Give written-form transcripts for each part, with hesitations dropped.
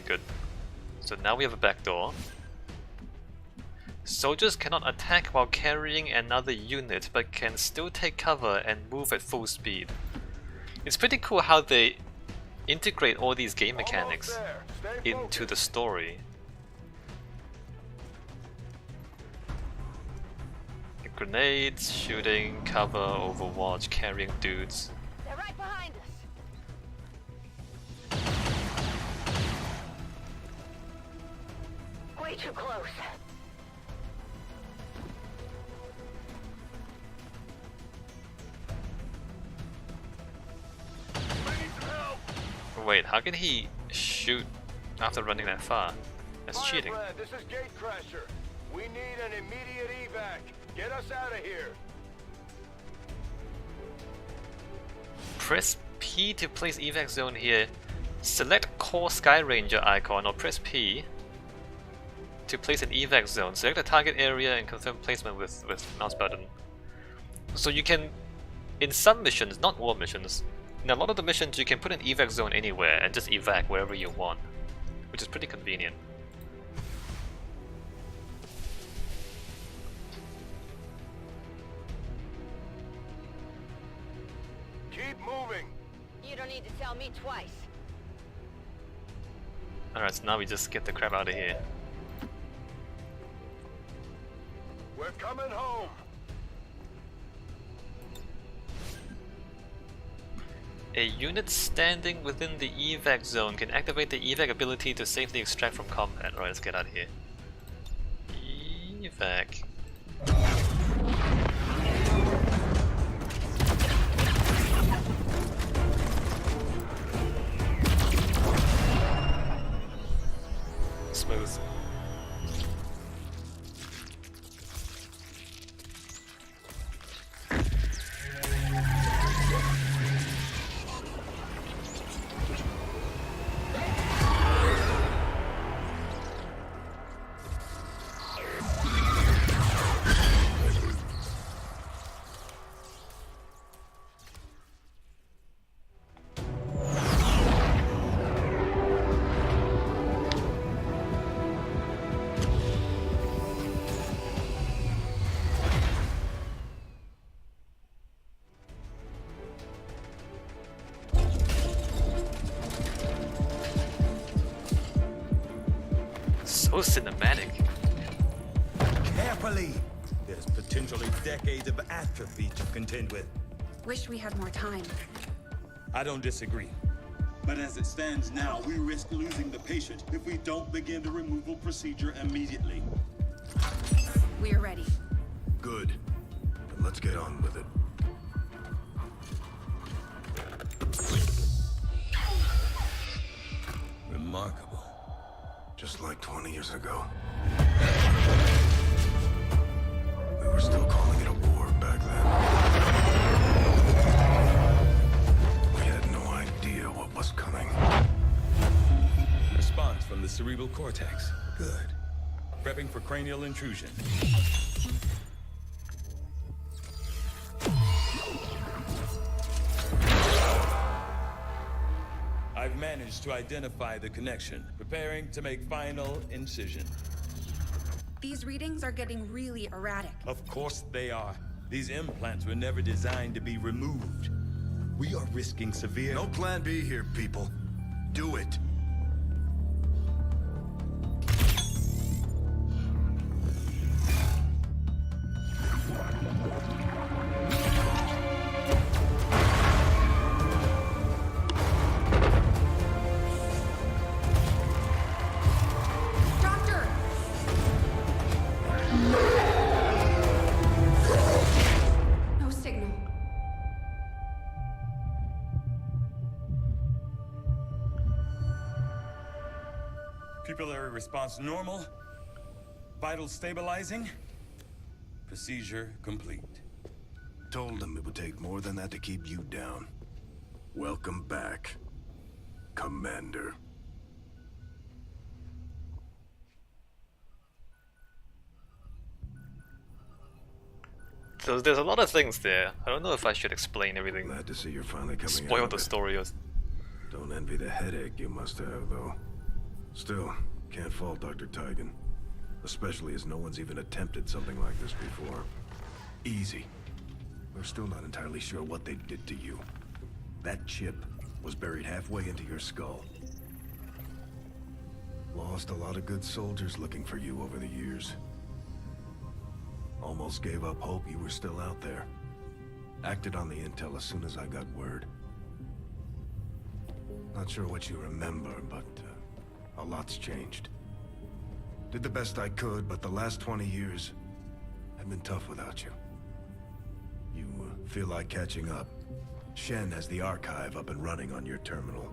good. So now we have a back door. Soldiers cannot attack while carrying another unit, but can still take cover and move at full speed. It's pretty cool how they integrate all these game mechanics into the story. Grenades, shooting, cover, overwatch, carrying dudes. They're right behind us. Way too close. Wait, how can he shoot after running that far? That's cheating. Firebrand, this is Gatecrasher. We need an immediate evac. Get us out of here. Press P to place evac zone here. Select Core Sky Ranger icon or press P to place an evac zone. Select the target area and confirm placement with mouse button. So you can, in some missions, not all missions, in a lot of the missions you can put an evac zone anywhere and just evac wherever you want, which is pretty convenient. Keep moving. You don't need to tell me twice. Alright, so now we just get the crap out of here. We're coming home. A unit standing within the evac zone can activate the evac ability to safely extract from combat. Alright, let's get out of here. Evac. Smooth. So cinematic. Carefully! There's potentially decades of atrophy to contend with. Wish we had more time. I don't disagree. But as it stands now, we risk losing the patient if we don't begin the removal procedure immediately. We're ready. Good. Then let's get on with it. Remarkable. Just like 20 years ago. We were still calling it a war back then. We had no idea what was coming. Response from the cerebral cortex. Good. Prepping for cranial intrusion. I've managed to identify the connection, preparing to make final incision. These readings are getting really erratic. Of course they are. These implants were never designed to be removed. We are risking severe... No plan B here, people. Do it. Doctor! No signal. Pupillary response normal. Vital stabilizing. Procedure complete. Told them it would take more than that to keep you down. Welcome back, Commander. So there's a lot of things there. I don't know if I should explain everything. Glad to see you're finally coming out Spoil of the it. story. Don't envy the headache you must have, though. Still, can't fault Dr. Tigan. Especially as no one's even attempted something like this before. Easy. We're still not entirely sure what they did to you. That chip was buried halfway into your skull. Lost a lot of good soldiers looking for you over the years. Almost gave up hope you were still out there. Acted on the intel as soon as I got word. Not sure what you remember, but a lot's changed. Did the best I could, but the last 20 years have been tough without you. You feel like catching up. Shen has the archive up and running on your terminal.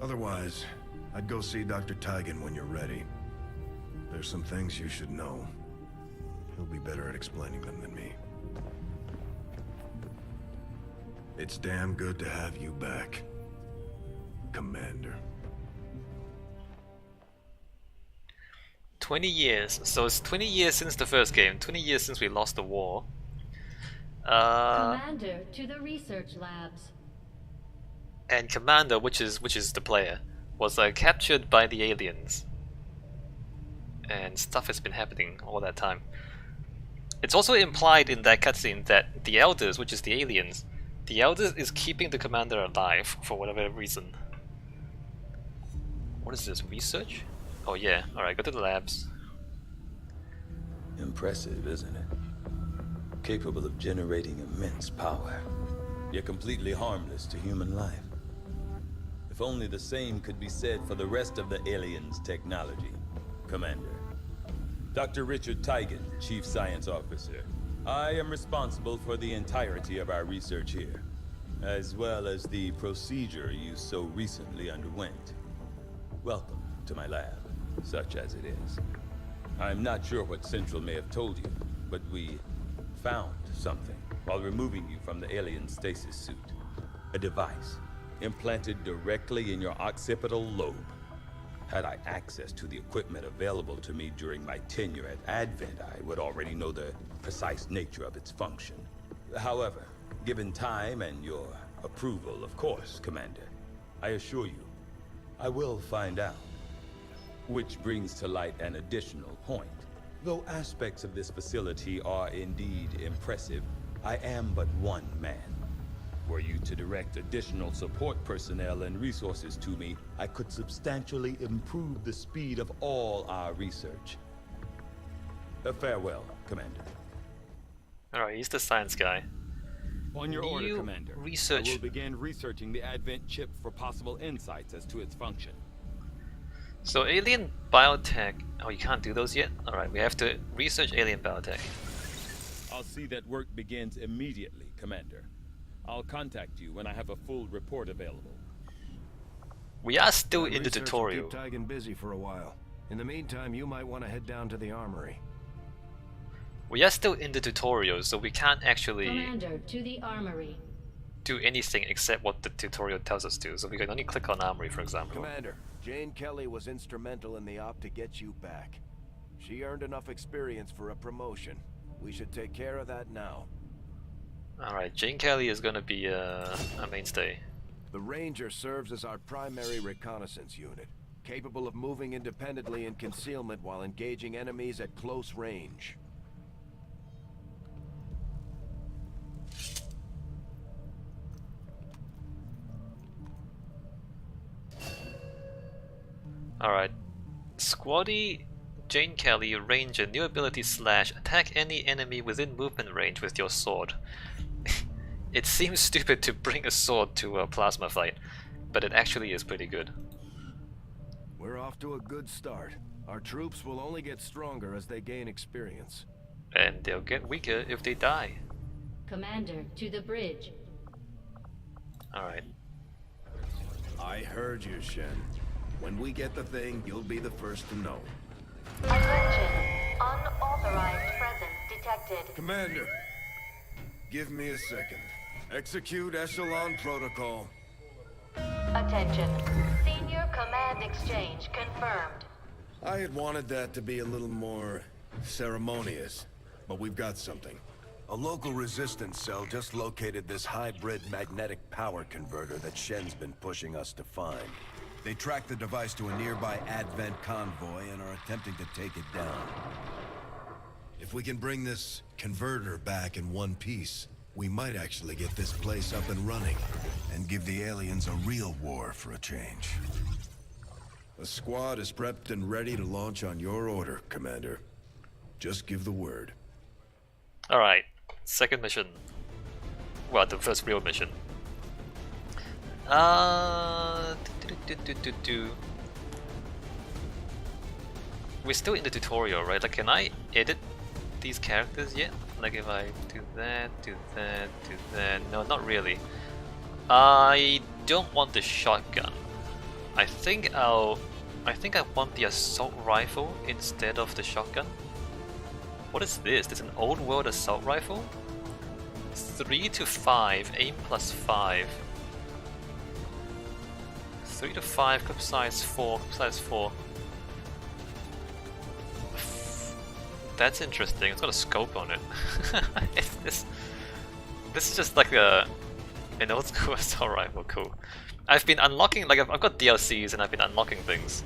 Otherwise, I'd go see Dr. Tigan when you're ready. There's some things you should know. He'll be better at explaining them than me. It's damn good to have you back, Commander. 20 years. So it's 20 years since the first game. 20 years since we lost the war. Commander, to the research labs. And Commander, which is the player, was captured by the aliens. And stuff has been happening all that time. It's also implied in that cutscene that the Elders, which is the aliens, the Elders is keeping the Commander alive for whatever reason. What is this? Research? Oh yeah, alright, go to the labs. Impressive, isn't it? Capable of generating immense power, yet completely harmless to human life. If only the same could be said for the rest of the aliens' technology. Commander. Dr. Richard Tigan, Chief Science Officer. I am responsible for the entirety of our research here, as well as the procedure you so recently underwent. Welcome to my lab, such as it is. I'm not sure what Central may have told you, but we found something while removing you from the alien stasis suit. A device implanted directly in your occipital lobe. Had I access to the equipment available to me during my tenure at Advent, I would already know the precise nature of its function. However, given time and your approval, of course, Commander, I assure you, I will find out. Which brings to light an additional point. Though aspects of this facility are indeed impressive, I am but one man. Were you to direct additional support personnel and resources to me, I could substantially improve the speed of all our research. Farewell, Commander. Alright, he's the science guy. On your order, Commander. Research. I will begin researching the Advent chip for possible insights as to its function. So alien biotech. Oh, you can't do those yet? Alright, we have to research alien biotech. I'll see that work begins immediately, Commander. I'll contact you when I have a full report available. We are still in the tutorial. Keep Tigan busy for a while. In the meantime, you might want to head down to the armory. We are still in the tutorial, so we can't actually Commander, to the armory. do anything except what the tutorial tells us to. So we can only click on armory, for example. Commander, Jane Kelly was instrumental in the op to get you back. She earned enough experience for a promotion. We should take care of that now. Alright, Jane Kelly is gonna be a mainstay. The Ranger serves as our primary reconnaissance unit, capable of moving independently in concealment while engaging enemies at close range. Alright. Squaddy Jane Kelly, Ranger, new ability / attack any enemy within movement range with your sword. It seems stupid to bring a sword to a plasma fight, but it actually is pretty good. We're off to a good start. Our troops will only get stronger as they gain experience. And they'll get weaker if they die. Commander, to the bridge. Alright. I heard you, Shen. When we get the thing, you'll be the first to know. Attention. Unauthorized presence detected. Commander, give me a second. Execute Echelon Protocol. Attention. Senior command exchange confirmed. I had wanted that to be a little more ceremonious, but we've got something. A local resistance cell just located this hybrid magnetic power converter that Shen's been pushing us to find. They tracked the device to a nearby Advent convoy and are attempting to take it down. If we can bring this converter back in one piece, we might actually get this place up and running and give the aliens a real war for a change. The squad is prepped and ready to launch on your order, Commander. Just give the word. Alright, second mission. Well, the first real mission. We're still in the tutorial, right? Like, can I edit these characters yet? Like, if I do that, do that, do that... No, not really. I don't want the shotgun. I think I want the assault rifle instead of the shotgun. What is this? There's an old world assault rifle? 3 to 5, aim plus 5. 3 to 5, clip size 4, clip size 4. That's interesting, it's got a scope on it. this is just like an old school assault rifle, cool. I've been unlocking, like I've got DLCs and I've been unlocking things.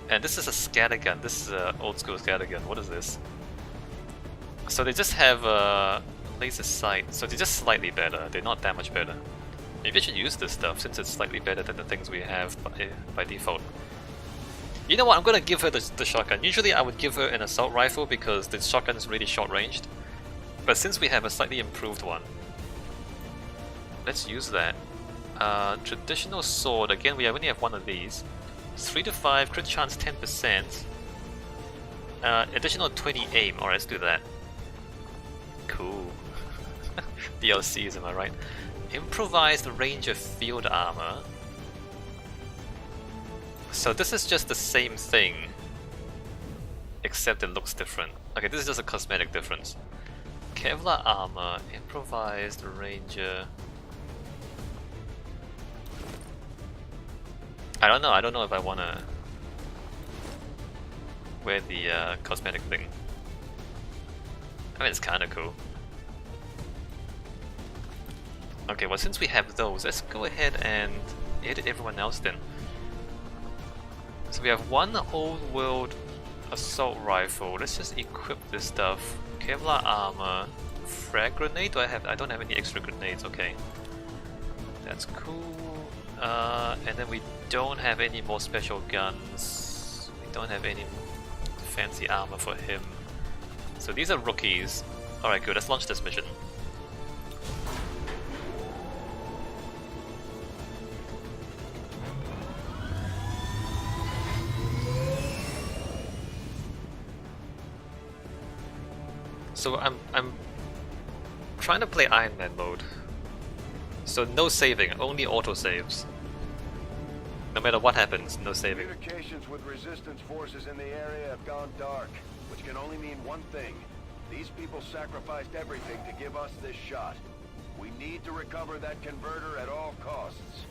And this is a scattergun, this is an old school scattergun, what is this? So they just have a laser sight, so they're just slightly better, they're not that much better. Maybe I should use this stuff since it's slightly better than the things we have by default. You know what, I'm gonna give her the shotgun. Usually I would give her an assault rifle because the shotgun is really short ranged. But since we have a slightly improved one, let's use that. Traditional sword, again we only have one of these. 3 to 5, crit chance 10%. Additional 20 aim, alright, let's do that. Cool. DLCs, am I right? Improvised Ranger field armor. So this is just the same thing, except it looks different. Okay, this is just a cosmetic difference. Kevlar armor, improvised ranger. I don't know if I wanna wear the cosmetic thing. I mean, it's kinda cool. Okay, well since we have those, let's go ahead and edit everyone else then. So we have one old world assault rifle. Let's just equip this stuff. Kevlar armor, frag grenade. I don't have any extra grenades. Okay, that's cool. And then we don't have any more special guns. We don't have any fancy armor for him. So these are rookies. All right, good. Let's launch this mission. So I'm trying to play Iron Man mode. So no saving, only auto saves. No matter what happens, no saving. Communications with resistance forces in the area have gone dark, which can only mean one thing. These people sacrificed everything to give us this shot. We need to recover that converter at all costs.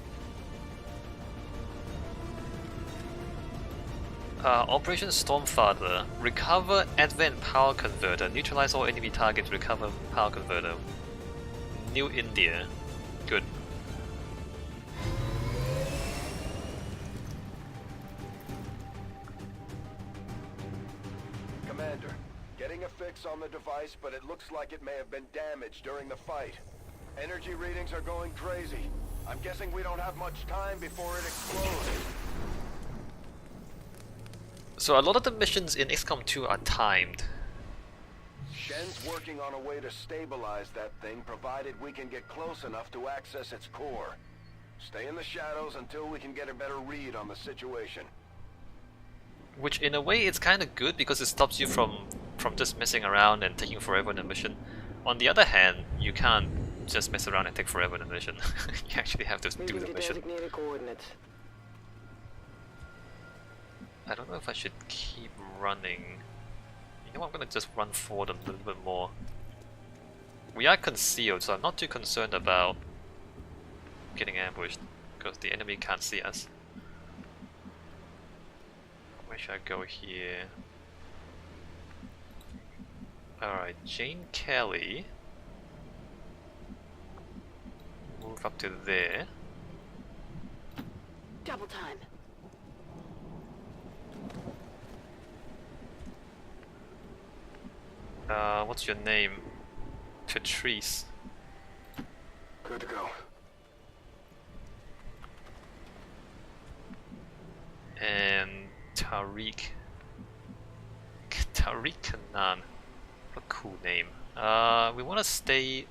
Operation Stormfather. Recover Advent Power Converter. Neutralize all enemy targets. Recover Power Converter. New India. Good. Commander, getting a fix on the device, but it looks like it may have been damaged during the fight. Energy readings are going crazy. I'm guessing we don't have much time before it explodes. So a lot of the missions in XCOM 2 are timed. Shen's working on a way to stabilize that thing, provided we can get close enough to access its core. Stay in the shadows until we can get a better read on the situation. Which in a way it's kind of good because it stops you from just messing around and taking forever in a mission. On the other hand, you can't just mess around and take forever in a mission. You actually have to do the mission. I don't know if I should keep running. You know what, I'm gonna just run forward a little bit more. We are concealed, so I'm not too concerned about getting ambushed, because the enemy can't see us. Where should I go here? Alright, Jane Kelly. Move up to there. Double time. What's your name? Patrice. Good to go. And Tariq. Tariq Kanan. What a cool name. We want to stay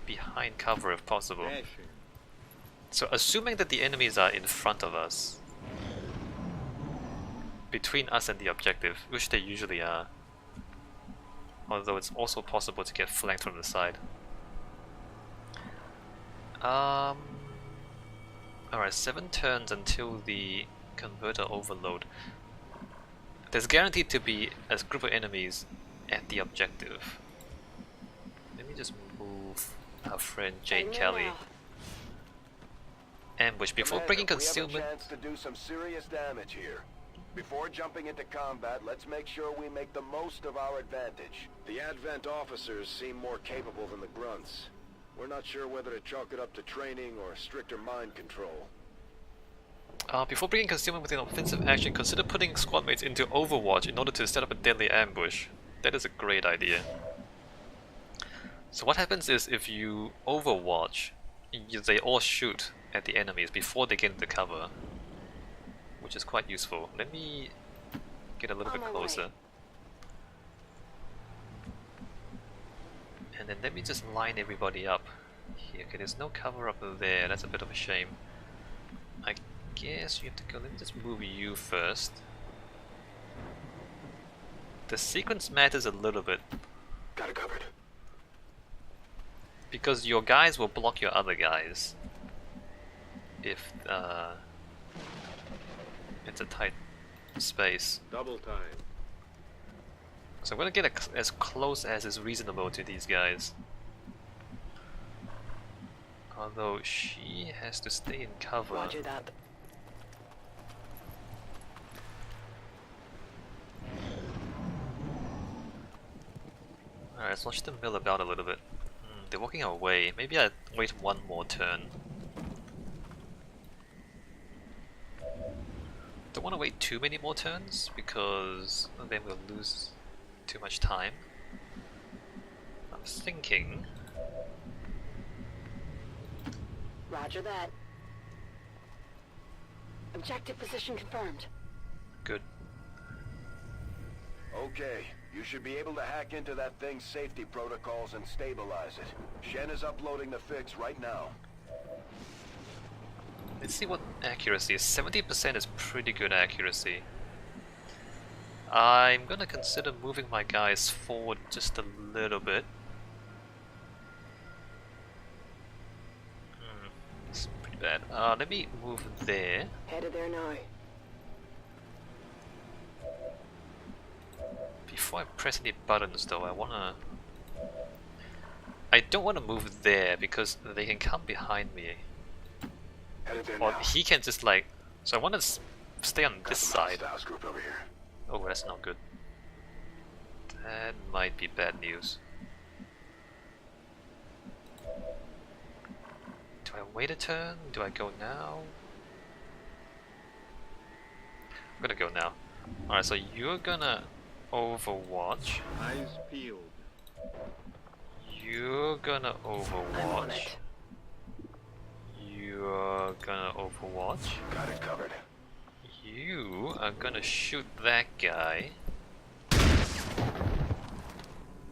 behind cover if possible. So assuming that the enemies are in front of us, between us and the objective, which they usually are, although it's also possible to get flanked from the side. Alright, 7 turns until the converter overload. There's guaranteed to be a group of enemies at the objective. Let me just move our friend Jane Kelly. Ambush before bringing concealment. We have a chance to do some serious damage here. Before jumping into combat, let's make sure we make the most of our advantage. The Advent officers seem more capable than the grunts. We're not sure whether to chalk it up to training or stricter mind control. Before bringing concealment with an offensive action, consider putting squad mates into Overwatch in order to set up a deadly ambush. That is a great idea. So what happens is if you Overwatch, they all shoot at the enemies before they get into cover, which is quite useful. Let me get a little bit closer. And then let me just line everybody up here. Okay, there's no cover up there, that's a bit of a shame. I guess you have to go, let me just move you first. The sequence matters a little bit. Got it covered. Because your guys will block your other guys. If it's a tight space. Double time. So I'm gonna get as close as is reasonable to these guys. Although she has to stay in cover. Roger that. Alright, let's watch them mill about a little bit. They're walking away. Maybe I wait one more turn. Don't want to wait too many more turns because then we'll lose too much time. I'm thinking. Roger that. Objective position confirmed. Good. Okay, you should be able to hack into that thing's safety protocols and stabilize it. Shen is uploading the fix right now. Let's see what accuracy is. 70% is pretty good accuracy. I'm gonna consider moving my guys forward just a little bit. It's pretty bad. Let me move there. Headed there now. Before I press any buttons though, I don't wanna move there because they can come behind me. Or he can just like... So I want to stay on this side. Over here. Oh, that's not good. That might be bad news. Do I wait a turn? Do I go now? I'm gonna go now. Alright, so you're gonna Overwatch. Eyes peeled. You're gonna Overwatch. You're gonna Overwatch. Got it covered. You are gonna shoot that guy.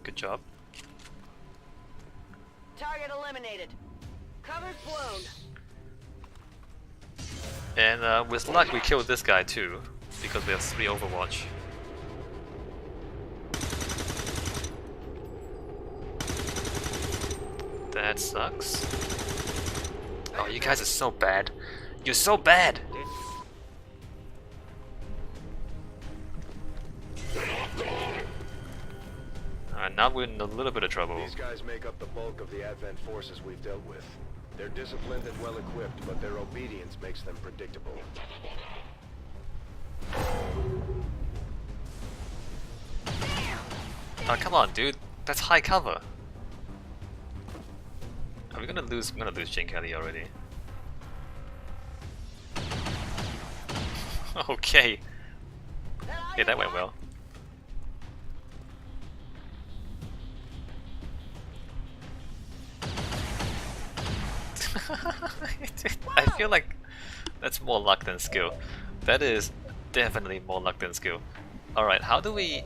Good job. Target eliminated. Cover's blown. And with luck we killed this guy too, because we have 3 Overwatch. That sucks. Oh, you guys are so bad. You're so bad! Alright, now we're in a little bit of trouble. These guys make up the bulk of the Advent forces we've dealt with. They're disciplined and well equipped, but their obedience makes them predictable. Oh, come on, dude. That's high cover. Are we gonna lose? I'm gonna lose Jane Kelly already. Okay. Yeah, that went well. I feel like that's more luck than skill. That is definitely more luck than skill. Alright, how do we